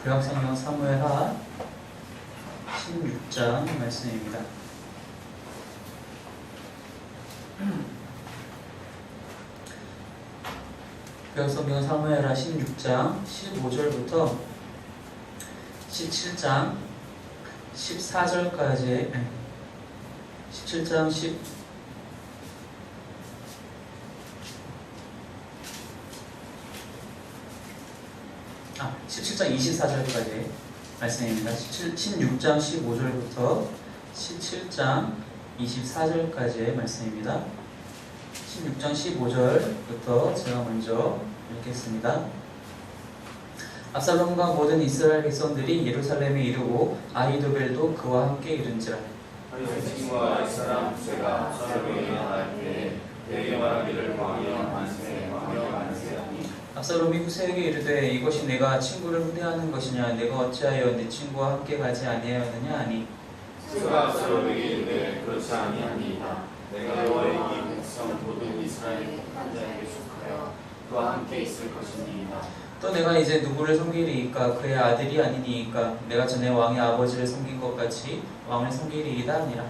구약성경 사무엘하 16장 말씀입니다. 구약성경 사무엘하 16장 15절부터 17장 14절까지 17장 17장 24절까지 말씀입니다. 16장 15절부터 17장 24절까지의 말씀입니다. 16장 15절부터 제가 먼저 읽겠습니다. 압살롬과 모든 이스라엘 백성들이 예루살렘에 이르고 아히도벨도 그와 함께 이른지라. 친구와 이스라엘 후세가 압살롬에게 말할 때에 내게 말하기를 왕이여 만세 왕이여 만세 하니 압살롬이 후세에게 이르되 이것이 내가 친구를 후대하는 것이냐 내가 어찌하여 네 친구와 함께 가지 아니하였느냐 하니 후세가 압살롬에게 이르되 그렇지 아니하니이다. 내가 여호와의 이 백성 모든 이스라엘 택한 자에게 속하여 그와 함께 있을 것이니이다. 또 내가 이제 누구를 섬기리이까 그의 아들이 아니니이까 내가 전에 왕의 아버지를 섬긴 것 같이 왕을 섬기리이다 하니라.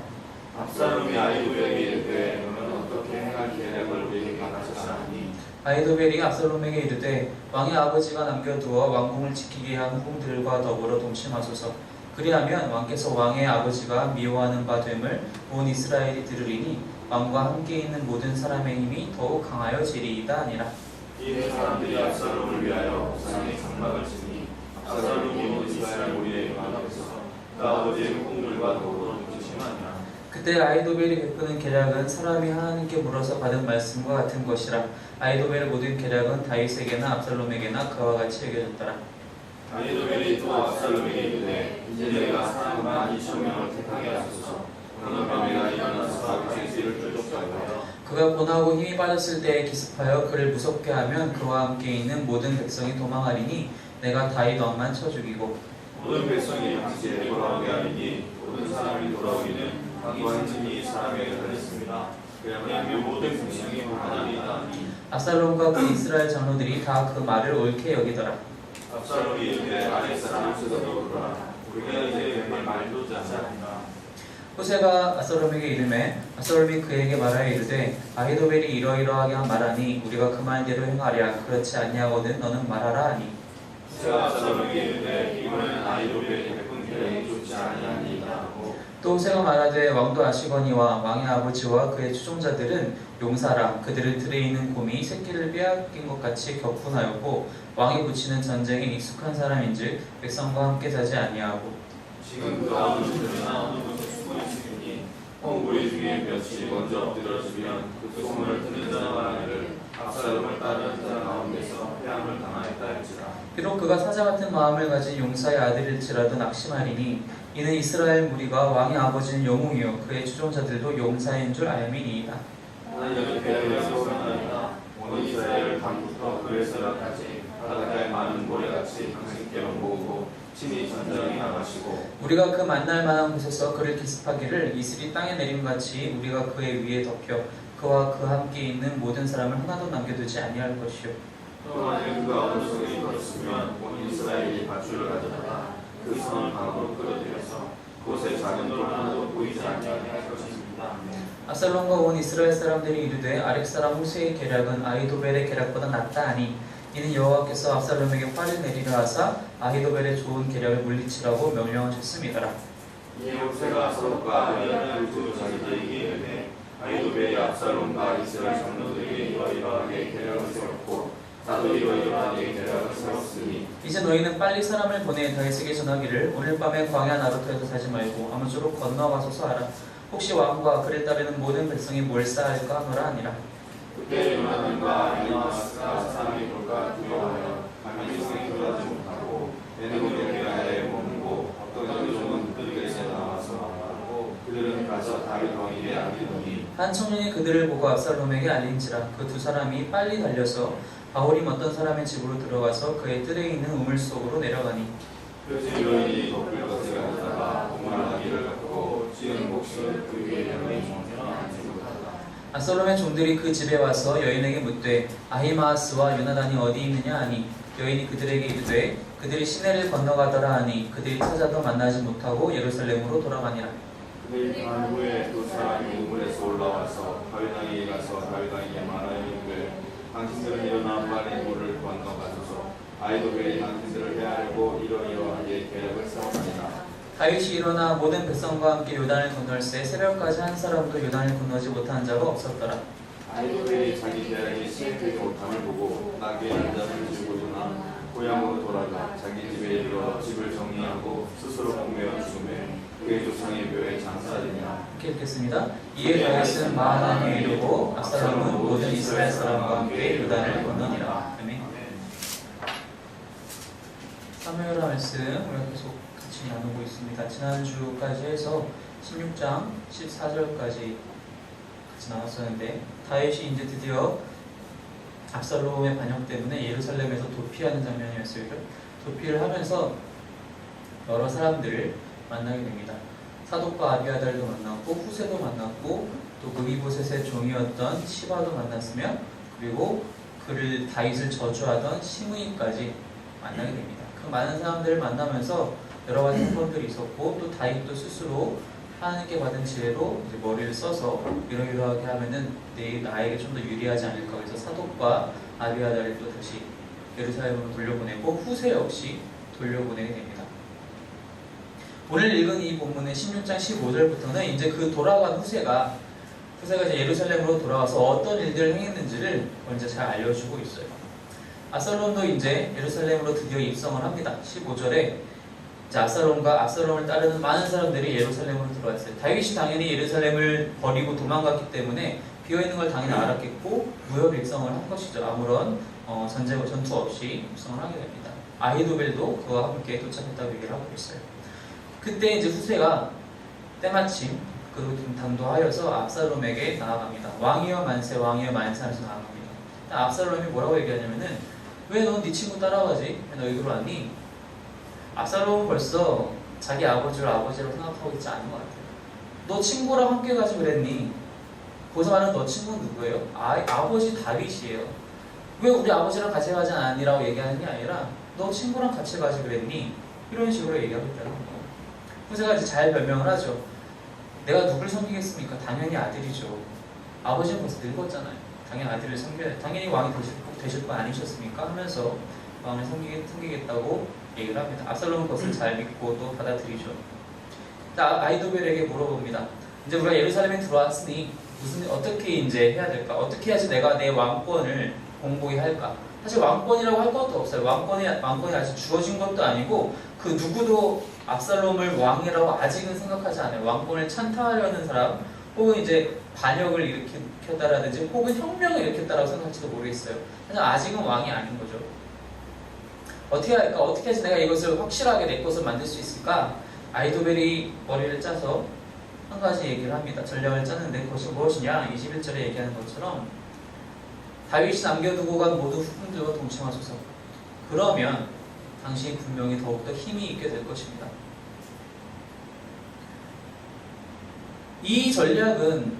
압살롬이 아히도벨에게 이르되 너는 어떻게 행할 계략을 우리에게 가르쳤사니 아히도벨이 압살롬에게 이르되 왕의 아버지가 남겨두어 왕궁을 지키게 한 후궁들과 더불어 동침하소서. 그리하면 왕께서 왕의 아버지가 미워하는 바 됨을 온 이스라엘이 들으리니 왕과 함께 있는 모든 사람의 힘이 더욱 강하여지리이다 하니라. 이 사람들이 압살롬을 위하여 우상의 장막을 치니 압살롬이 온 이스라엘 무리에 만나서 그 아버지의 후궁들과 더불어 동침하니라. 그때 아히도벨이 베푸는 계략은 사람이 하나님께 물어서 받은 말씀과 같은 것이라. 아히도벨의 모든 계략은 다윗에게나 압살롬에게나 그와 같이 여겨졌더라. 아히도벨이 또 압살롬에게 이르되 이제 내가 사람만 2,000명을 택하게 하소서. 어느 밤에가 일어나서 백성들을 쫓아가여 그가 고나고 힘이 빠졌을 때에 기습하여 그를 무섭게 하면 그와 함께 있는 모든 백성이 도망하리니 내가 다윗 왕만 쳐 죽이고 모든 백성이 당시에 돌아오게 하리니 모든 사람이 돌아오기는 왕과 행진이 사람에게 달렸습니다. 그러면 모든 백성이 하나님이다 하니 압살롬과 그 이스라엘 장로들이 다 그 말을 옳게 여기더라. 압살롬이 이르되 아랫 사람 후세도 그러라. 우리가 이제 내 말도 듣지 않는다. 후세가 압살롬에게 이르매 압살롬이 그에게 말하여 이르되 아히도벨이 이러이러하게 말하니 우리가 그 말대로 행하랴. 그렇지 아니하거든 너는 말하라 하니 후세가 압살롬에게 이르되 이번에는 아히도벨이 베푼 계략이 좋지 아니하니이다 하고 또 후세가 말하되 왕도 아시거니와 왕의 아버지와 그의 추종자들은 용사라. 그들은 들에 있는 곰이 새끼를 빼앗긴 것 같이 격분하였고 왕이 붙이는 전쟁에 익숙한 사람인즉 백성과 함께 자지 아니하고 지금 그 어느 집들이나 어느 곳에 숨어 있으니 홍무리 중에 몇이 먼저 엎드러지면 그 소문을 듣는 자가 말하기를 압살롬을 따르는 자 가운데서 패함을 당하였다 할지라. 비록 그가 사자 같은 마음을 가진 용사의 아들일지라도 낙심하리니 이는 이스라엘 무리가 왕의 아버지는 영웅이요 그의 추종자들도 용사인 줄 알미니이다. 나는 여기 계략을 세우나이다. 온 이스라엘 밤부터 그레스라까지 바닷가의 많은 모래같이 당신께로 모으고 친히 전장에 나가시고 우리가 그 만날 만한 곳에서 그를 기습하기를 이슬이 땅에 내림같이 우리가 그의 위에 덮여 그와 그 함께 있는 모든 사람을 하나도 남겨두지 아니할 것이요. 또 만일 그가 어느 속에 있었으면 온 이스라엘이 밧줄을 가져다가 그 성을 강으로 끌어들여서 그곳에 작은 돌 하나도 보이지 아니하게 할 것입니다. 압살롬과 온 이스라엘 사람들이 이르되 아렉 사람 후세의 계략은 아히도벨의 계략보다 낫다 하니 이는 여호와께서 압살롬에게 화를 내리려 하사 아히도벨의 좋은 계략을 물리치라고 명령하셨음이더라. 이에 후세가 압살롬과 아히도벨을 두고 자기들에게 이르되 아히도벨이 압살롬과 이스라엘 장로들에게 이러이러하게 계략을 세웠고 나도 이러이러하게 계략을 세웠으니 이제 너희는 빨리 사람을 보내 다윗에게 전하기를 오늘 밤에 광야 나루터에서 자지 말고 아무쪼록 건너가소서 하라. 혹시 왕과 그를 따르는 모든 백성이 몰사할까 하노라 하니라. 그때 요나단과 아히마아스가 사람이 볼까 두려워하여 백성이 돌아지 못하고 에돔의 계략에 머물고 어떤 종은 그들에게서 나와서 말하고 그들은 가서 다윗 왕에게 알리더니 한 청년이 그들을 보고 압살롬에게 알린지라. 그 두 사람이 빨리 달려서 바울임 어떤 사람의 집으로 들어가서 그의 뜰에 있는 우물 속으로 내려가니 그 집 여인이 덮을 것을 가져다가 우물하기를 갖고 찌은 몫을 그 위에 내려니 앉지 못하다. 압살롬의 종들이 그 집에 와서 여인에게 묻되 아히마아스와 요나단이 어디 있느냐 하니 여인이 그들에게 이르되 그들이 시내를 건너가더라 하니 그들이 찾아도 만나지 못하고 예루살렘으로 돌아가니라. 그들이 간 후에 두 사람이 우물에서 올라와서 다윗왕에게 가서 다윗왕에게 말하였는데 당신들은 일어나 빨리 물을 건너가소서. 아히도벨이 당신들을 해하려고 이러이러하게 계략을 세웠느니라. 다윗이 일어나 모든 백성과 함께 요단을 건널세 새벽까지 한 사람도 요단을 건너지 못한 자가 없었더라. 아히도벨이 자기 계략이 시행되지 못함을 보고 나귀에 앉아서 들고 일어나 고향으로 돌아가 자기 집에 이르러 집을 정리하고 스스로 공매어 죽음에 그의 조상의 묘에 장사하리라. 이렇게 읽겠습니다. 이에 다윗은 마하나임에 이르고 압살롬은 모든 이스라엘 사람과 함께 요단을 건너니라. 아멘. 사무엘하 말씀 우리가 계속 같이 나누고 있습니다. 지난주까지 해서 16장 14절까지 같이 나눴었는데 다윗이 이제 드디어 압살롬의 반역 때문에 예루살렘에서 도피하는 장면이었어요. 도피를 하면서 여러 사람들을 만나게 됩니다. 사독과 아비아달도 만났고 후세도 만났고 또 무비보셋의 종이었던 시바도 만났으며 그리고 그를 다윗을 저주하던 시므이까지 만나게 됩니다. 그 많은 사람들을 만나면서 여러 가지 사건들이 있었고 또 다윗도 스스로 하나님께 받은 지혜로 이제 머리를 써서 이러이러하게 하면은 나에게 좀 더 유리하지 않을까. 그래서 사독과 아비아달을 또 다시 예루살렘으로 돌려보내고 후세 역시 돌려보내게 됩니다. 오늘 읽은 이 본문의 16장 15절부터는 이제 그 돌아간 후세가 이제 예루살렘으로 돌아와서 어떤 일들을 행했는지를 이제 잘 알려주고 있어요. 압살롬도 이제 예루살렘으로 드디어 입성을 합니다. 15절에 압살롬과 압살롬을 따르는 많은 사람들이 예루살렘으로 들어왔어요. 다윗이 당연히 예루살렘을 버리고 도망갔기 때문에 비어있는 걸 당연히 알았겠고 무협 입성을 한 것이죠. 아무런 전투 없이 입성을 하게 됩니다. 아히도벨도 그와 함께 도착했다고 얘기를 하고 있어요. 그때 이제 후세가 때마침 그도 좀 당도하여서 압살롬에게 나아갑니다. 왕이여 만세, 왕이여 만세 하면서 나아갑니다. 압살롬이 뭐라고 얘기하냐면은 왜 넌 네 친구 따라가지? 왜 너 여기로 왔니? 압살롬은 벌써 자기 아버지를 아버지로 생각하고 있지 않은 것 같아요. 너 친구랑 함께 가지 그랬니? 거기서 말하는 너 친구는 누구예요? 아버지 다윗이에요. 왜 우리 아버지랑 같이 가지 않니라고 얘기하는 게 아니라 너 친구랑 같이 가지 그랬니? 이런 식으로 얘기하고 있다는 거예요. 후세가 이제 잘 변명을 하죠. 내가 누굴 섬기겠습니까? 당연히 아들이죠. 아버지는 벌써 늙었잖아요. 당연히 아들을 섬겨야, 당연히 왕이 되실 거 아니셨습니까? 하면서 왕을 섬기겠다고 얘기를 합니다. 압살롬은 그것을 잘 믿고 또 받아들이죠. 아히도벨에게 물어봅니다. 이제 우리가 예루살렘에 들어왔으니 어떻게 이제 해야 될까? 어떻게 해야지 내가 내 왕권을 공고히 할까? 사실 왕권이라고 할 것도 없어요. 왕권이 아직 주어진 것도 아니고 그 누구도 압살롬을 왕이라고 아직은 생각하지 않아요. 왕권을 찬탈하려는 사람 혹은 이제 반역을 일으켰다라든지 혹은 혁명을 일으켰다라고 생각할지도 모르겠어요. 하지만 아직은 왕이 아닌 거죠. 어떻게 할까? 어떻게 해서 내가 이것을 확실하게 내 것을 만들 수 있을까? 아히도벨이 머리를 짜서 한 가지 얘기를 합니다. 전략을 짜는데 그것이 무엇이냐? 21절에 얘기하는 것처럼 다윗이 남겨두고 간 모든 후궁들과 동침하소서. 그러면 당신이 분명히 더욱더 힘이 있게 될 것입니다. 이 전략은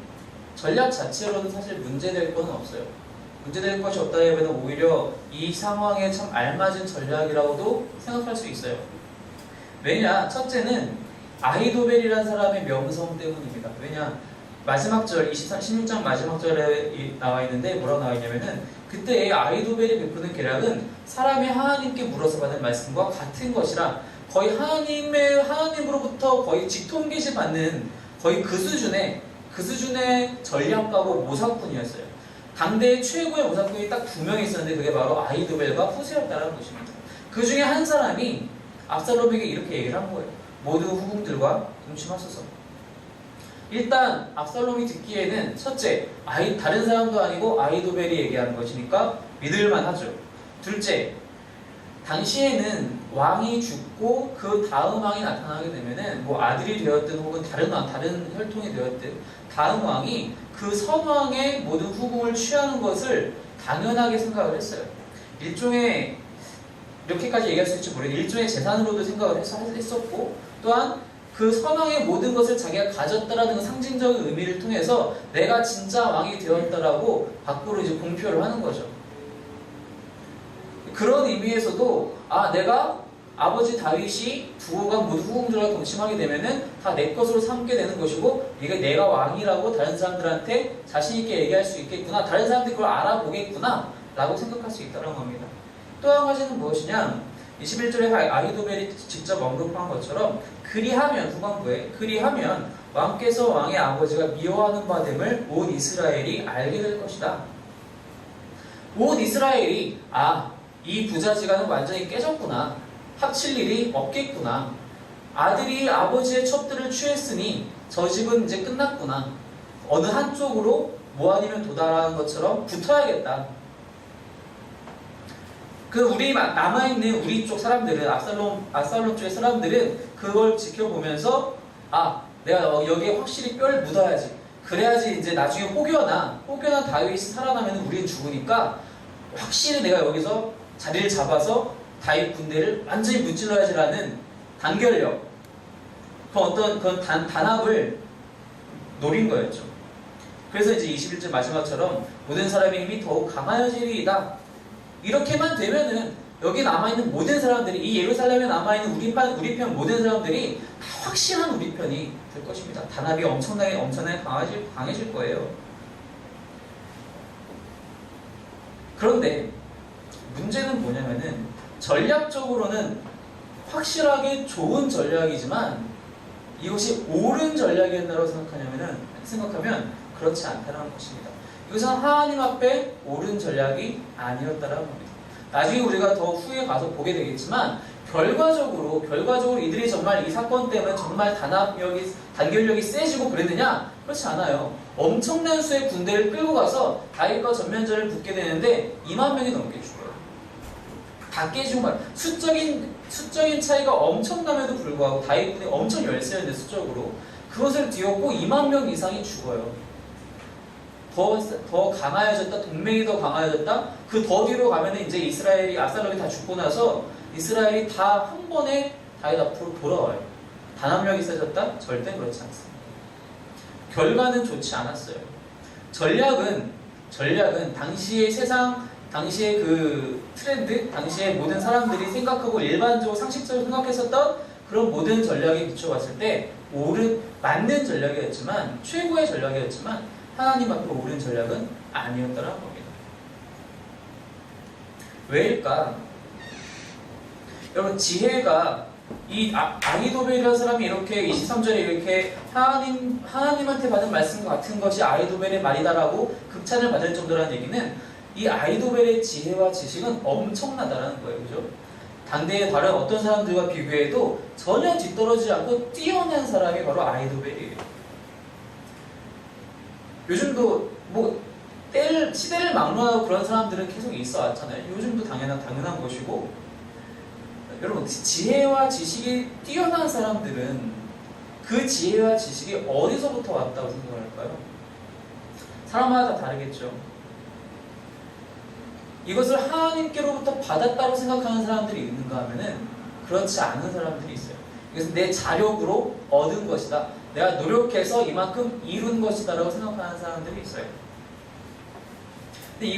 전략 자체로는 사실 문제될 건 없어요. 문제될 것이 없다기보다는 오히려 이 상황에 참 알맞은 전략이라고도 생각할 수 있어요. 왜냐? 첫째는 아히도벨이라는 사람의 명성 때문입니다. 왜냐? 마지막 절, 16장 마지막 절에 나와 있는데 뭐라고 나와 있냐면은 그때 아히도벨이 베푸는 계략은 사람이 하나님께 물어서 받은 말씀과 같은 것이라 거의 하나님으로부터 거의 직통계시 받는 거의 그 수준의 전략가고 모사꾼이었어요. 당대의 최고의 모사꾼이 딱 2명 있었는데 그게 바로 아히도벨과 후세였다는 것입니다. 그 중에 한 사람이 압살롬에게 이렇게 얘기를 한 거예요. 모든 후궁들과 동침하소서. 일단 압살롬이 듣기에는 첫째, 다른 사람도 아니고 아히도벨이 얘기하는 것이니까 믿을만 하죠. 둘째, 당시에는 왕이 죽고 그 다음 왕이 나타나게 되면은 뭐 아들이 되었든 혹은 다른 혈통이 되었든 다음 왕이 그 선왕의 모든 후궁을 취하는 것을 당연하게 생각을 했어요. 일종의 이렇게까지 얘기할 수 있을지 모르겠는데 일종의 재산으로도 생각을 했었고 또한 그 선왕의 모든 것을 자기가 가졌다라는 상징적인 의미를 통해서 내가 진짜 왕이 되었다라고 밖으로 이제 공표를 하는 거죠. 그런 의미에서도 내가 아버지 다윗이 두 왕 모두 후궁들과 동침하게 되면은 다 내 것으로 삼게 되는 것이고 이게 내가 왕이라고 다른 사람들한테 자신 있게 얘기할 수 있겠구나. 다른 사람들이 그걸 알아보겠구나 라고 생각할 수 있다는 겁니다. 또 한 가지는 무엇이냐? 21절에 아히도벨이 직접 언급한 것처럼 그리하면 후반부에 그리하면 왕께서 왕의 아버지가 미워하는 바 됨을 온 이스라엘이 알게 될 것이다. 온 이스라엘이 이 부자지간은 완전히 깨졌구나. 합칠 일이 없겠구나. 아들이 아버지의 첩들을 취했으니 저 집은 이제 끝났구나. 어느 한쪽으로 뭐 아니면 도달하는 것처럼 붙어야겠다. 우리 남아있는 우리 쪽 사람들은 압살롬 쪽의 사람들은 그걸 지켜보면서 내가 여기에 확실히 뼈를 묻어야지. 그래야지 이제 나중에 혹여나 다윗이 살아나면 우리는 죽으니까 확실히 내가 여기서 자리를 잡아서 다윗 군대를 완전히 무찔러야지라는 단결력, 그런 단합을 노린 거였죠. 그래서 이제 21절 마지막처럼 모든 사람의 힘이 더욱 강하여지리이다. 이렇게만 되면은 여기 남아있는 모든 사람들이, 이 예루살렘에 남아있는 우리 편 모든 사람들이 다 확실한 우리 편이 될 것입니다. 단합이 엄청나게 강해질 거예요. 그런데 문제는 뭐냐면은 전략적으로는 확실하게 좋은 전략이지만 이것이 옳은 전략이었다고 생각하면 그렇지 않다는 것입니다. 이것은 하나님 앞에 옳은 전략이 아니었다는 겁니다. 나중에 우리가 더 후에 가서 보게 되겠지만 결과적으로 이들이 정말 이 사건 때문에 정말 단결력이 세지고 그랬느냐? 그렇지 않아요. 엄청난 수의 군대를 끌고 가서 다윗과 전면전을 붙게 되는데 2만 명이 넘게 죽어요. 다 깨지고 말. 수적인 차이가 엄청남에도 불구하고 다윗군이 엄청 열세였는데 수적으로 그것을 뒤엎고 2만 명 이상이 죽어요. 더 강하여졌다. 동맹이 더 강하여졌다. 그 더 뒤로 가면은 이제 압살롬이 다 죽고 나서 이스라엘이 다 한 번에 다윗 앞으로 돌아와요. 단합력이 세졌다? 절대 그렇지 않습니다. 결과는 좋지 않았어요. 전략은 당시의 세상, 당시의 그 트렌드, 당시의 모든 사람들이 생각하고 일반적으로 상식적으로 생각했었던 그런 모든 전략에 비춰봤을 때 맞는 전략이었지만, 최고의 전략이었지만 하나님 앞에 옳은 전략은 아니었다는 겁니다. 왜일까? 여러분, 지혜가 이 아히도벨이라는 사람이 이렇게 23절에 이렇게 하나님한테 받은 말씀과 같은 것이 아히도벨의 말이다라고 극찬을 받을 정도라는 얘기는 이 아히도벨의 지혜와 지식은 엄청나다라는 거예요. 그죠? 당대의 다른 어떤 사람들과 비교해도 전혀 뒤떨어지지 않고 뛰어난 사람이 바로 아히도벨이에요. 요즘도 시대를 막론하고 그런 사람들은 계속 있어 왔잖아요. 요즘도 당연한 것이고, 여러분, 지혜와 지식이 뛰어난 사람들은 그 지혜와 지식이 어디서부터 왔다고 생각할까요? 사람마다 다르겠죠. 이것을 하나님께로부터 받았다고 생각하는 사람들이 있는가 하면은 그렇지 않은 사람들이 있어요. 이것은 내 자력으로 얻은 것이다. 내가 노력해서 이만큼 이룬 것이다 라고 생각하는 사람들이 있어요. 근데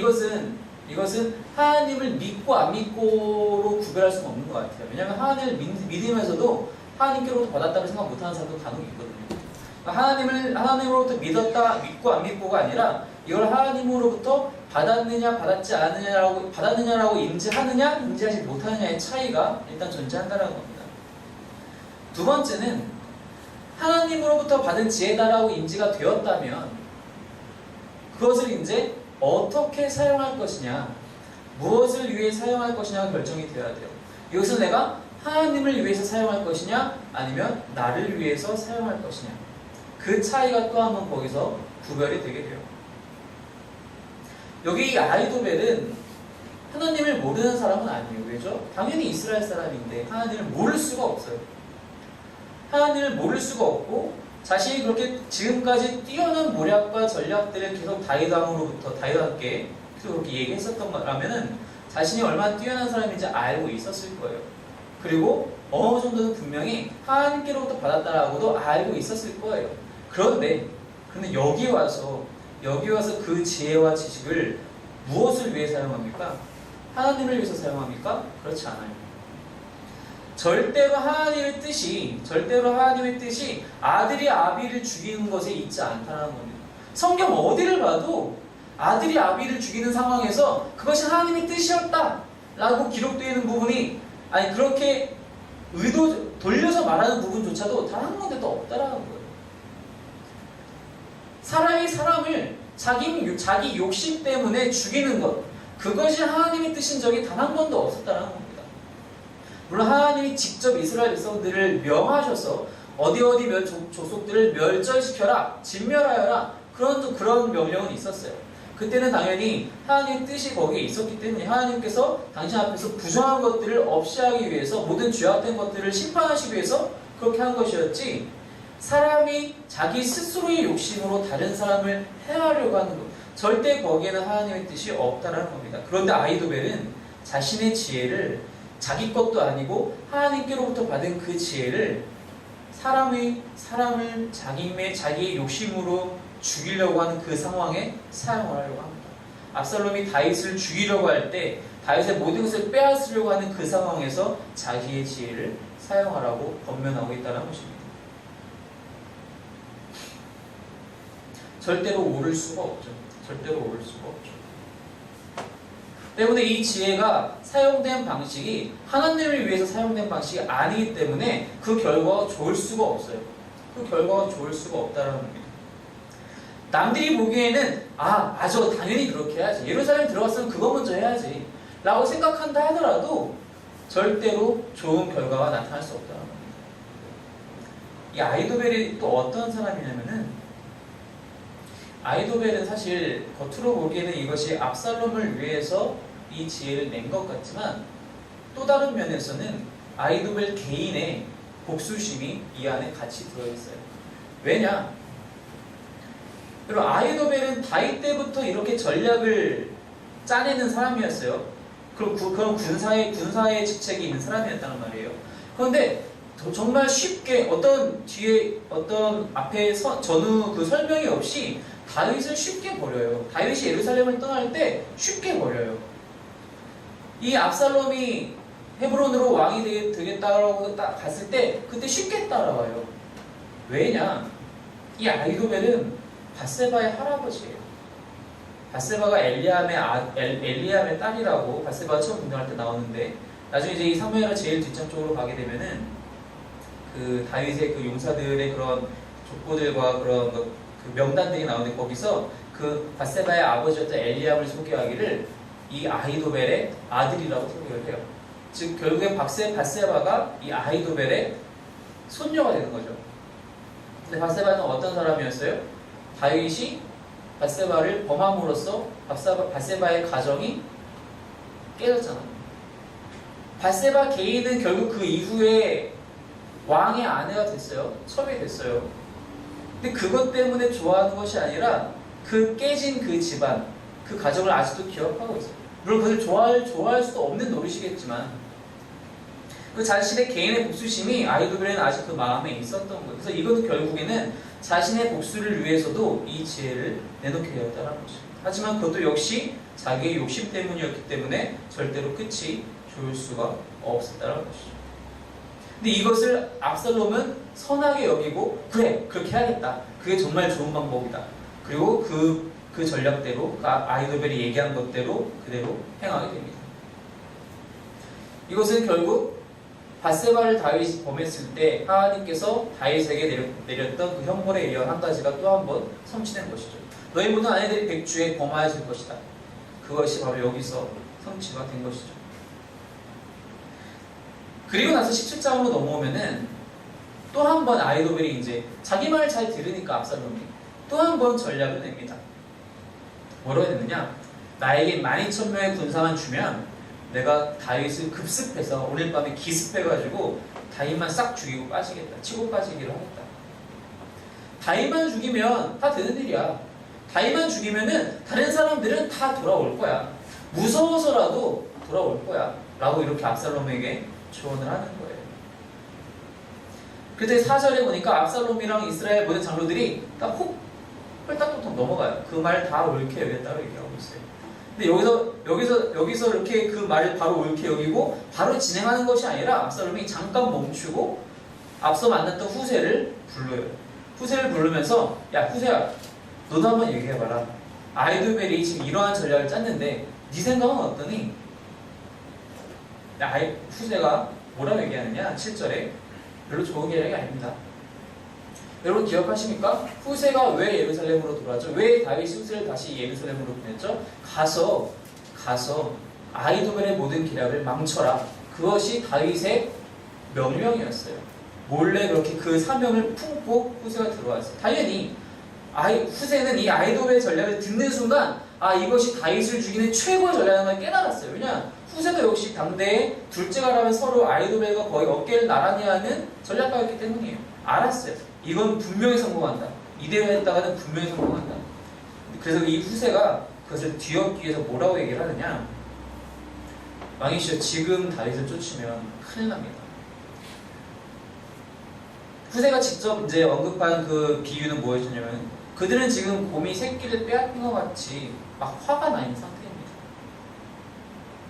이것은 하나님을 믿고 안 믿고로 구별할 수는 없는 것 같아요. 왜냐하면 하나님을 믿으면서도 하나님께로부터 받았다고 생각 못하는 사람도 간혹 있거든요. 그러니까 하나님으로부터 믿고 안 믿고가 아니라 이걸 하나님으로부터 받았느냐라고 인지하느냐, 인지하지 못하느냐의 차이가 일단 존재한다는 겁니다. 두 번째는 하나님으로부터 받은 지혜다라고 인지가 되었다면 그것을 이제 어떻게 사용할 것이냐, 무엇을 위해 사용할 것이냐가 결정이 되어야 돼요. 이것은 내가 하나님을 위해서 사용할 것이냐, 아니면 나를 위해서 사용할 것이냐. 그 차이가 또 한 번 거기서 구별이 되게 돼요. 여기 이 아히도벨은 하나님을 모르는 사람은 아니에요. 왜죠? 당연히 이스라엘 사람인데 하나님을 모를 수가 없어요. 하나님을 모를 수가 없고 자신이 그렇게 지금까지 뛰어난 모략과 전략들을 계속 다윗왕께 계속 그렇게 얘기했었던 거라면은 자신이 얼마나 뛰어난 사람인지 알고 있었을 거예요. 그리고 어느 정도는 분명히 하나님께로부터 받았다라고도 알고 있었을 거예요. 그런데 여기 와서 그 지혜와 지식을 무엇을 위해 사용합니까? 하나님을 위해서 사용합니까? 그렇지 않아요. 절대로 하나님의 뜻이 아들이 아비를 죽이는 것에 있지 않다는 겁니다. 성경 어디를 봐도 아들이 아비를 죽이는 상황에서 그것이 하나님의 뜻이었다라고 기록되어 있는 부분이 그렇게 돌려서 말하는 부분조차도 단 한 군데도 없다라는 거예요. 사람이 사람을 자기 욕심 때문에 죽이는 것, 그것이 하나님의 뜻인 적이 단 한 번도 없었다는 겁니다. 물론 하나님이 직접 이스라엘 백성들을 명하셔서 어디 조속들을 멸절시켜라, 진멸하여라, 그런 명령은 있었어요. 그때는 당연히 하나님의 뜻이 거기에 있었기 때문에 하나님께서 당신 앞에서 부정한 것들을 없이 하기 위해서, 모든 죄악된 것들을 심판하시기 위해서 그렇게 한 것이었지, 사람이 자기 스스로의 욕심으로 다른 사람을 해하려고 하는 것, 절대 거기에는 하나님의 뜻이 없다는 겁니다. 그런데 아히도벨은 자신의 지혜를, 자기 것도 아니고 하나님께로부터 받은 그 지혜를 사람을 자기의 욕심으로 죽이려고 하는 그 상황에 사용을 하려고 합니다. 압살롬이 다윗을 죽이려고 할 때 다윗의 모든 것을 빼앗으려고 하는 그 상황에서 자기의 지혜를 사용하라고 권면하고 있다는 것입니다. 절대로 옳을 수가 없죠. 때문에 이 지혜가 사용된 방식이 하나님을 위해서 사용된 방식이 아니기 때문에 그 결과가 좋을 수가 없어요. 없다는 겁니다. 남들이 보기에는 맞아, 당연히 그렇게 해야지, 예루살렘 들어갔으면 그거 먼저 해야지 라고 생각한다 하더라도 절대로 좋은 결과가 나타날 수 없다는 겁니다. 이 아히도벨이 또 어떤 사람이냐면은, 아히도벨은 사실 겉으로 보기에는 이것이 압살롬을 위해서 이 지혜를 낸 것 같지만, 또 다른 면에서는 아히도벨 개인의 복수심이 이 안에 같이 들어있어요. 왜냐? 그리고 아히도벨은 다윗 때부터 이렇게 전략을 짜내는 사람이었어요. 그런 군사의 직책이 있는 사람이었다는 말이에요. 그런데 정말 쉽게 어떤 앞에 전후 그 설명이 없이 다윗을 쉽게 버려요. 다윗이 예루살렘을 떠날 때 쉽게 버려요. 이 압살롬이 헤브론으로 왕이 되겠다라고 갔을 때 그때 쉽게 따라와요. 왜냐? 이 아히도벨은 밧세바의 할아버지예요. 밧세바가 엘리암의 딸이라고 밧세바가 처음 등장할 때 나오는데, 나중에 이제 이 사무엘하 제일 뒷장 쪽으로 가게 되면은 그 다윗의 그 용사들의 그런 족보들과 그런 그 명단들이 나오는데, 거기서 그 밧세바의 아버지였던 엘리암을 소개하기를 이 아히도벨의 아들이라고 소개를 해요. 즉 결국에 밧세바가 이 아히도벨의 손녀가 되는 거죠. 근데 밧세바는 어떤 사람이었어요? 다윗이 밧세바를 범함으로써 밧세바의 가정이 깨졌잖아요. 밧세바 개인은 결국 그 이후에 왕의 아내가 됐어요. 첩이 됐어요. 근데 그것 때문에 좋아하는 것이 아니라 그 깨진 그 집안, 그 가정을 아직도 기억하고 있어요. 물론 그것을 좋아할 수도 없는 노릇이겠지만, 그 자신의 개인의 복수심이 아히도벨은 아직 그 마음에 있었던 거예요. 그래서 이것도 결국에는 자신의 복수를 위해서도 이 지혜를 내놓게 되었다는 거죠. 하지만 그것도 역시 자기의 욕심 때문이었기 때문에 절대로 끝이 좋을 수가 없었다는 것이죠. 근데 이것을 압살롬은 선하게 여기고, 그래, 그렇게 해야겠다, 그게 정말 좋은 방법이다, 그리고 그 전략대로, 아히도벨이 얘기한 것대로 그대로 행하게 됩니다. 이것은 결국 밧세바를 다윗이 범했을 때 하나님께서 다윗에게 내렸던 그 형벌에 이어 한 가지가 또 한 번 성취된 것이죠. 너희 모든 아내들이 백주에 범하여질 것이다. 그것이 바로 여기서 성취가 된 것이죠. 그리고 나서 17장으로 넘어오면은 또 한 번 아히도벨이 이제 자기 말을 잘 들으니까 압살롬이 또 한 번 전략을 냅니다. 뭐라고 했느냐? 나에게 12,000명의 군사만 주면 내가 다윗을 급습해서 오늘 밤에 기습해가지고 다윗만 싹 죽이고 빠지겠다, 치고 빠지기를 하겠다. 다윗만 죽이면 다 되는 일이야. 다윗만 죽이면은 다른 사람들은 다 돌아올 거야. 무서워서라도 돌아올 거야 라고 이렇게 압살롬에게 조언을 하는 거예요. 그때 4절에 보니까 압살롬이랑 이스라엘 모든 장로들이 딱 홀딱홀딱 넘어가요. 그 말 다 옳게 여겼다고 얘기하고 있어요. 근데 여기서 이렇게 그 말을 바로 옳게 여기고 바로 진행하는 것이 아니라 압살롬이 잠깐 멈추고 앞서 만났던 후세를 불러요. 후세를 부르면서 야 후세야 너도 한번 얘기해봐라. 아히도벨이 지금 이러한 전략을 짰는데 네 생각은 어떠니? 후세가 뭐라고 얘기하느냐? 7절에 별로 좋은 계략이 아닙니다. 여러분 기억하십니까? 후세가 왜 예루살렘으로 돌아왔죠? 왜 다윗이 후세를 다시 예루살렘으로 보냈죠? 가서 아히도벨의 모든 계략을 망쳐라. 그것이 다윗의 명령이었어요. 몰래 그렇게 그 사명을 품고 후세가 들어왔어요. 당연히 후세는 이 아히도벨의 전략을 듣는 순간 이것이 다윗을 죽이는 최고의 전략인 걸 깨달았어요. 왜냐? 후세도 역시 당대에 둘째가라면 서로 아히도벨과 거의 어깨를 나란히 하는 전략가였기 때문이에요. 알았어요. 이건 분명히 성공한다. 이대로 했다가는 분명히 성공한다. 그래서 이 후세가 그것을 뒤엎기 위해서 뭐라고 얘기를 하느냐? 왕이시여 지금 다윗을 쫓으면 큰일 납니다. 후세가 직접 이제 언급한 그 비유는 뭐였냐면 그들은 지금 곰이 새끼를 빼앗긴 것 같이 막 화가 나 있는 상태입니다.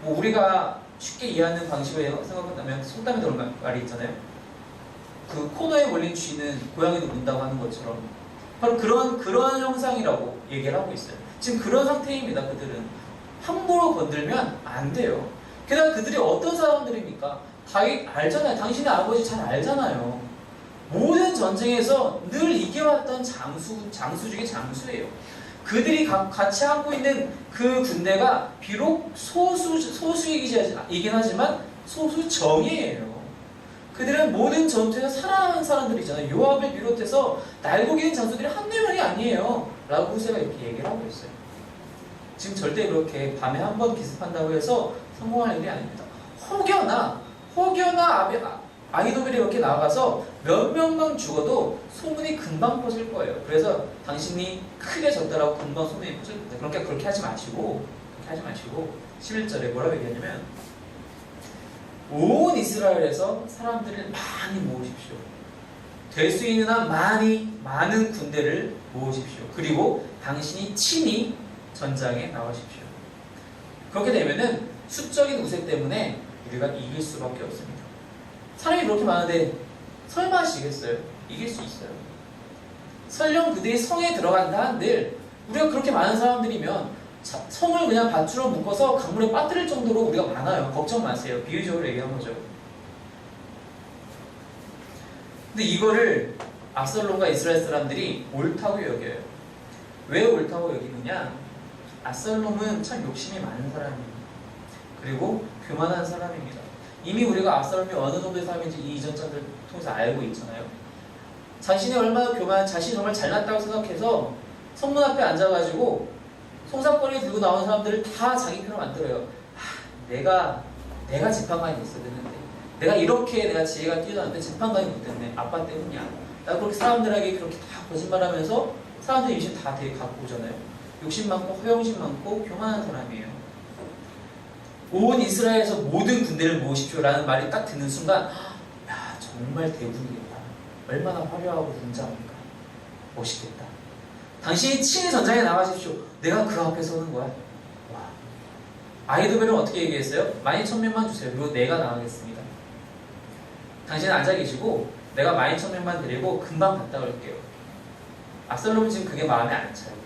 뭐 우리가 쉽게 이해하는 방식으로 생각한다면 속담에 들어온 말이 있잖아요. 그 코너에 몰린 쥐는 고양이도 문다고 하는 것처럼 바로 그런 형상이라고 얘기를 하고 있어요. 지금 그런 상태입니다. 그들은 함부로 건들면 안 돼요. 게다가 그들이 어떤 사람들입니까? 다윗 알잖아요. 당신의 아버지 잘 알잖아요. 모든 전쟁에서 늘 이겨왔던 장수 중에 장수예요. 그들이 같이 하고 있는 그 군대가 비록 소수이긴 하지만 소수정예예요. 그들은 모든 전투에서 살아남은 사람들이잖아요. 요압을 비롯해서 날고기는 장수들이 한두 명이 아니에요. 라고 후세가 이렇게 얘기를 하고 있어요. 지금 절대 그렇게 밤에 한 번 기습한다고 해서 성공할 일이 아닙니다. 혹여나 아히도벨이 이렇게 나가서 몇 명만 죽어도 소문이 금방 퍼질 거예요. 그래서 당신이 크게 졌다라고 금방 소문이 퍼질 겁니다. 그러니까 그렇게 하지 마시고 11절에 뭐라고 얘기하냐면 온 이스라엘에서 사람들을 많이 모으십시오. 될 수 있는 한 많은 군대를 모으십시오. 그리고 당신이 친히 전장에 나가십시오. 그렇게 되면은 수적인 우세 때문에 우리가 이길 수밖에 없습니다. 사람이 그렇게 많은데 설마 하시겠어요? 이길 수 있어요. 설령 그들이 성에 들어간다 한들 우리가 그렇게 많은 사람들이면 성을 그냥 밧줄로 묶어서 강물에 빠뜨릴 정도로 우리가 많아요. 걱정 마세요. 비유적으로 얘기한 거죠. 근데 이거를 압살롬과 이스라엘 사람들이 옳다고 여겨요. 왜 옳다고 여기느냐? 압살롬은 참 욕심이 많은 사람입니다. 그리고 교만한 사람입니다. 이미 우리가 압살롬이 어느 정도의 사람인지 이 이전 장들 통해서 알고 있잖아요. 자신이 얼마나 자신이 정말 잘났다고 생각해서 성문 앞에 앉아가지고 송사거리 들고 나오는 사람들을 다 자기 편으로 만들어요. 내가 재판관이 있어야 되는데 내가 지혜가 뛰어났는데 재판관이 못됐네. 아빠 때문이야. 나 그렇게 사람들에게 그렇게 다 거짓말하면서 사람들 욕심 다 되게 갖고 오잖아요. 욕심 많고 허영심 많고 교만한 사람이에요. 온 이스라엘에서 모든 군대를 모으십시오 라는 말이 딱 듣는 순간 정말 대군이겠다. 얼마나 화려하고 웅장합니까? 멋있겠다. 당신이 친히 전장에 나가십시오. 내가 그 앞에 서는 거야. 와. 아히도벨은 어떻게 얘기했어요? 12,000명만 주세요. 그리고 내가 나가겠습니다. 당신은 앉아 계시고 내가 12,000명만 데리고 금방 갔다 올게요. 압살롬은 지금 그게 마음에 안 차요.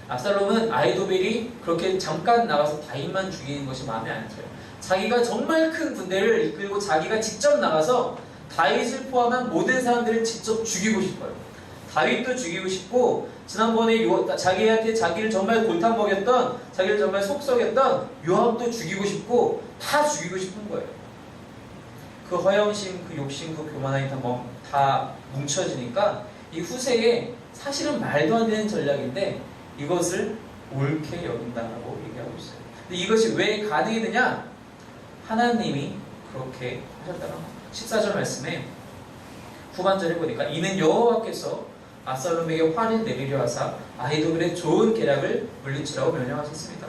압살롬은 아히도벨이 그렇게 잠깐 나가서 다윗만 죽이는 것이 마음에 안 차요. 자기가 정말 큰 군대를 이끌고 자기가 직접 나가서 다윗을 포함한 모든 사람들을 직접 죽이고 싶어요. 다윗도 죽이고 싶고 지난번에 자기를 정말 골탕 먹였던 자기를 정말 속썩였던 요압도 죽이고 싶고 다 죽이고 싶은 거예요. 그 허영심, 그 욕심, 그 교만함이 다 뭉쳐지니까 이 후세에 사실은 말도 안 되는 전략인데 이것을 옳게 여긴다고 얘기하고 있어요. 근데 이것이 왜 가능했느냐? 하나님이 그렇게 하셨다는 거예요. 14절 말씀에 후반절에 보니까 이는 여호와께서 압살롬에게 화를 내리려 하사 아히도벨의 좋은 계략을 물리치라고 명령하셨습니다.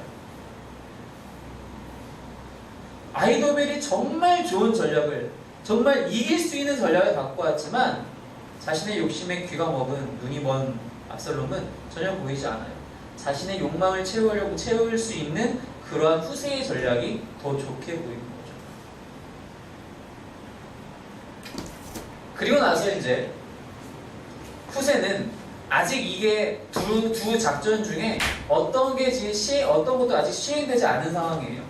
아히도벨이 정말 좋은 전략을, 정말 이길 수 있는 전략을 갖고 왔지만 자신의 욕심에 귀가 먹은 눈이 먼 압살롬은 전혀 보이지 않아요. 자신의 욕망을 채울 수 있는 그러한 후세의 전략이 더 좋게 보이는 거죠. 그리고 나서 이제 후세는 아직 이게 두 작전 중에 어떤 것도 아직 시행되지 않은 상황이에요.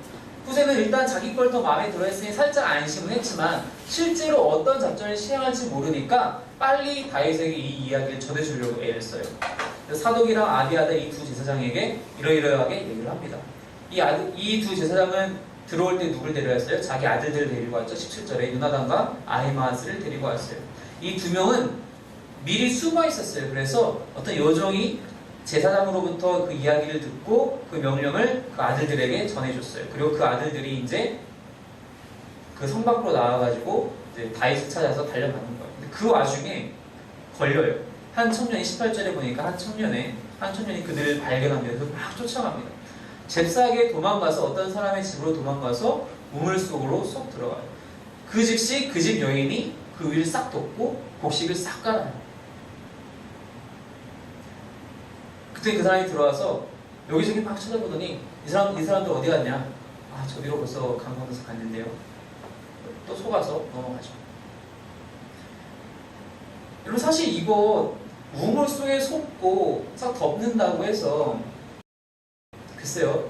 후세는 일단 자기 걸 더 마음에 들어 했으니 살짝 안심은 했지만 실제로 어떤 작전을 시행할지 모르니까 빨리 다윗에게 이 이야기를 전해주려고 애를 써요. 그래서 사독이랑 아비아다 이 두 제사장에게 이러이러하게 얘기를 합니다. 이 두 제사장은 들어올 때 누굴 데려왔어요? 자기 아들들을 데리고 왔죠. 17절에 요나단과 아히마아스를 데리고 왔어요. 이 두 명은 미리 숨어 있었어요. 그래서 어떤 요정이 제사장으로부터 그 이야기를 듣고 그 명령을 그 아들들에게 전해줬어요. 그리고 그 아들들이 이제 그 성 밖으로 나와가지고 이제 다윗을 찾아서 달려가는 거예요. 근데 그 와중에 걸려요. 한 청년이 18절에 보니까 한 청년이 그들을 발견합니다. 그래서 막 쫓아갑니다. 잽싸게 도망가서 어떤 사람의 집으로 도망가서 우물 속으로 쏙 들어가요. 그 즉시 그 집 여인이 그 위를 싹 덮고 곡식을 싹 깔아요. 그때 그 사람이 들어와서 여기저기 막 찾아보더니 이 사람들 어디 갔냐? 아, 저기로 벌써 강건에서 갔는데요. 또 속아서 넘어가죠. 여러분 사실 이거 우물 속에 속고 싹 덮는다고 해서 글쎄요.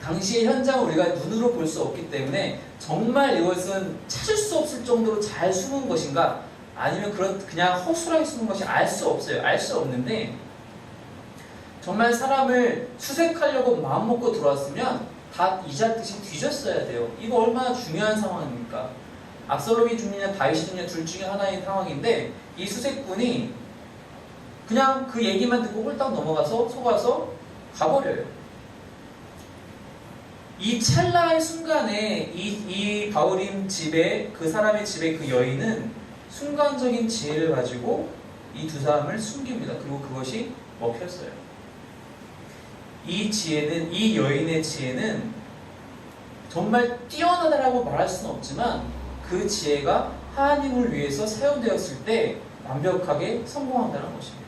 당시의 현장을 우리가 눈으로 볼 수 없기 때문에 정말 이것은 찾을 수 없을 정도로 잘 숨은 것인가 아니면 그냥 허술하게 숨은 것이 알 수 없어요. 알 수 없는데 정말 사람을 수색하려고 마음먹고 들어왔으면 다 이잣듯이 뒤졌어야 돼요. 이거 얼마나 중요한 상황입니까? 압살롬이 죽느냐 다윗이 죽느냐 둘 중에 하나인 상황인데 이 수색군이 그냥 그 얘기만 듣고 홀딱 넘어가서 속아서 가버려요. 이 찰나의 순간에 이 바울임 집에 그 사람의 집에 그 여인은 순간적인 지혜를 가지고 이 두 사람을 숨깁니다. 그리고 그것이 먹혔어요. 이 여인의 지혜는 정말 뛰어나다라고 말할 수는 없지만 그 지혜가 하나님을 위해서 사용되었을 때 완벽하게 성공한다는 것입니다.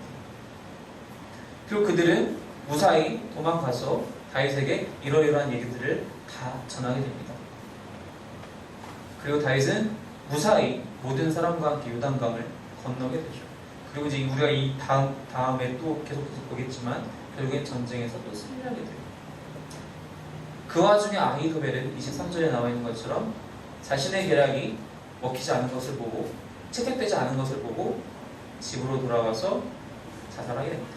그리고 그들은 무사히 도망가서 다윗에게 이러이러한 얘기들을 다 전하게 됩니다. 그리고 다윗은 무사히 모든 사람과 함께 요단강을 건너게 되죠. 그리고 이제 우리가 이 다음에 또 계속해서 보겠지만 결국엔 전쟁에서 또 승리하게 돼요. 그 와중에 아히도벨은 23절에 나와 있는 것처럼 자신의 계략이 먹히지 않은 것을 보고 채택되지 않은 것을 보고 집으로 돌아가서 자살하게 됩니다.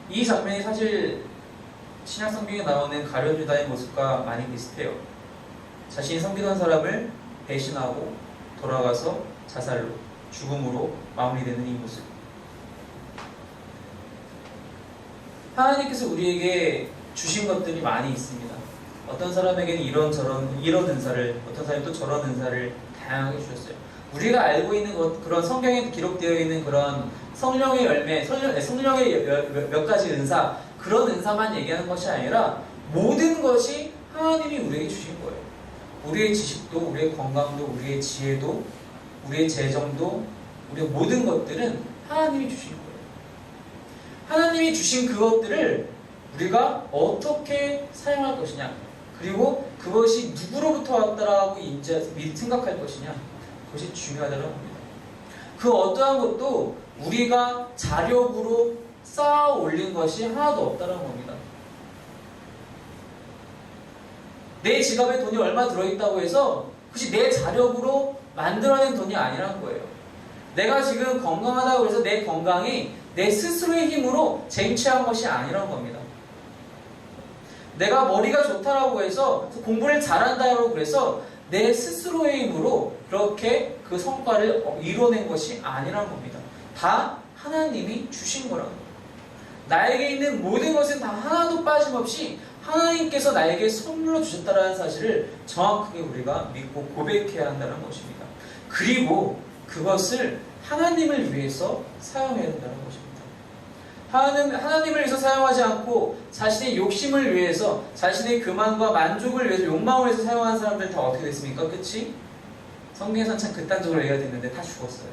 이 장면이 사실 신약 성경에 나오는 가룟 유다의 모습과 많이 비슷해요. 자신이 섬기던 사람을 배신하고 돌아가서 자살로, 죽음으로 마무리되는 이 모습. 하나님께서 우리에게 주신 것들이 많이 있습니다. 어떤 사람에게는 이런 은사를, 어떤 사람이 또 저런 은사를 다양하게 주셨어요. 우리가 알고 있는 그런 성경에 기록되어 있는 그런 성령의 열매, 성령의 몇 가지 은사, 그런 은사만 얘기하는 것이 아니라 모든 것이 하나님이 우리에게 주신 거예요. 우리의 지식도, 우리의 건강도, 우리의 지혜도, 우리의 재정도, 우리의 모든 것들은 하나님이 주신 거예요. 하나님이 주신 그것들을 우리가 어떻게 사용할 것이냐, 그리고 그것이 누구로부터 왔다라고 생각할 것이냐, 그것이 중요하다는 겁니다. 그 어떠한 것도 우리가 자력으로 쌓아 올린 것이 하나도 없다는 겁니다. 내 지갑에 돈이 얼마 들어있다고 해서 그것이 내 자력으로 만들어낸 돈이 아니라는 거예요. 내가 지금 건강하다고 해서 내 건강이 내 스스로의 힘으로 쟁취한 것이 아니라는 겁니다. 내가 머리가 좋다라고 해서 공부를 잘한다고 해서 내 스스로의 힘으로 그렇게 그 성과를 이뤄낸 것이 아니라는 겁니다. 다 하나님이 주신 거라는 거예요. 나에게 있는 모든 것은 다 하나도 빠짐없이 하나님께서 나에게 선물로 주셨다는 사실을 정확하게 우리가 믿고 고백해야 한다는 것입니다. 그리고 그것을 하나님을 위해서 사용해야 된다는 것입니다. 하나님을 위해서 사용하지 않고 자신의 욕심을 위해서, 자신의 교만과 만족을 위해서, 욕망을 위해서 사용하는 사람들 다 어떻게 됐습니까? 그치? 성경에서는 참 극단적으로 얘기가 됐는데 다 죽었어요.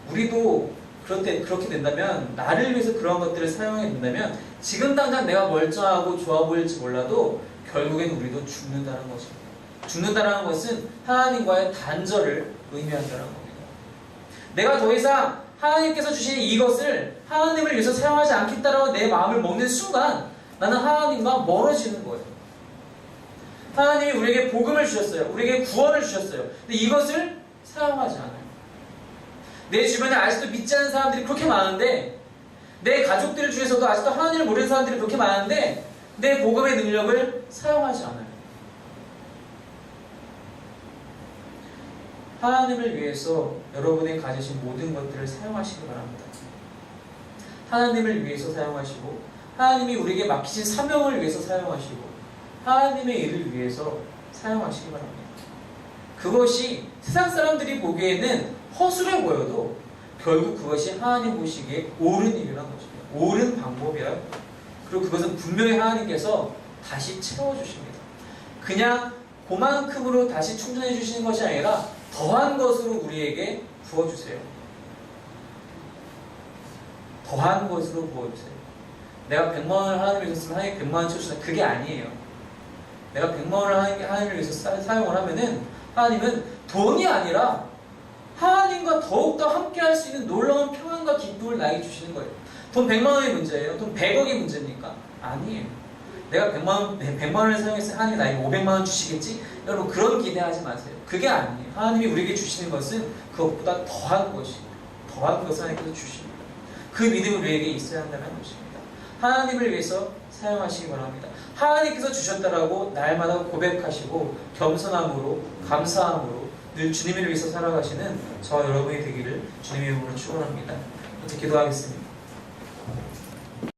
우리도 그렇게 된다면, 나를 위해서 그런 것들을 사용하게 된다면 지금 당장 내가 멀쩡하고 좋아 보일지 몰라도 결국엔 우리도 죽는다는 것입니다. 죽는다는 것은 하나님과의 단절을 의미한다는 겁니다. 내가 더 이상 하나님께서 주신 이것을 하나님을 위해서 사용하지 않겠다라고 내 마음을 먹는 순간 나는 하나님과 멀어지는 거예요. 하나님이 우리에게 복음을 주셨어요. 우리에게 구원을 주셨어요. 근데 이것을 사용하지 않아요. 내 주변에 아직도 믿지 않는 사람들이 그렇게 많은데, 내 가족들 중에서도 아직도 하나님을 모르는 사람들이 그렇게 많은데 내 복음의 능력을 사용하지 않아요. 하나님을 위해서 여러분이 가지신 모든 것들을 사용하시기 바랍니다. 하나님을 위해서 사용하시고, 하나님이 우리에게 맡기신 사명을 위해서 사용하시고, 하나님의 일을 위해서 사용하시기 바랍니다. 그것이 세상 사람들이 보기에는 허술해 보여도 결국 그것이 하나님 보시기에 옳은 일이라는 것입니다. 옳은 방법이에요. 그리고 그것은 분명히 하나님께서 다시 채워주십니다. 그냥 그만큼으로 다시 충전해 주시는 것이 아니라 더한 것으로 우리에게 부어주세요. 더한 것으로 부어주세요. 내가 100만 원을 하나님을 위해서 쓰면 하나님 100만 원 채워주신다. 그게 아니에요. 내가 100만 원을 하나님을 위해서 사용을 하면은 하나님은 돈이 아니라 하나님과 더욱더 함께 할 수 있는 놀라운 평안과 기쁨을 나에게 주시는 거예요. 돈 100만 원이 문제예요? 돈 100억이 문제입니까? 아니에요. 내가 100만 원을 사용했으면 하나님이 나에게 500만 원 주시겠지? 여러분 그런 기대하지 마세요. 그게 아니에요. 하나님이 우리에게 주시는 것은 그것보다 더한 것이에요. 더한 것을 하나님께서 주십니다. 그 믿음이 우리에게 있어야 한다는 것입니다. 하나님을 위해서 사용하시기 바랍니다. 하나님께서 주셨다라고 날마다 고백하시고 겸손함으로 감사함으로 늘 주님을 위해서 살아가시는 저와 여러분이 되기를 주님의 이름으로 축원합니다. 이제 기도하겠습니다.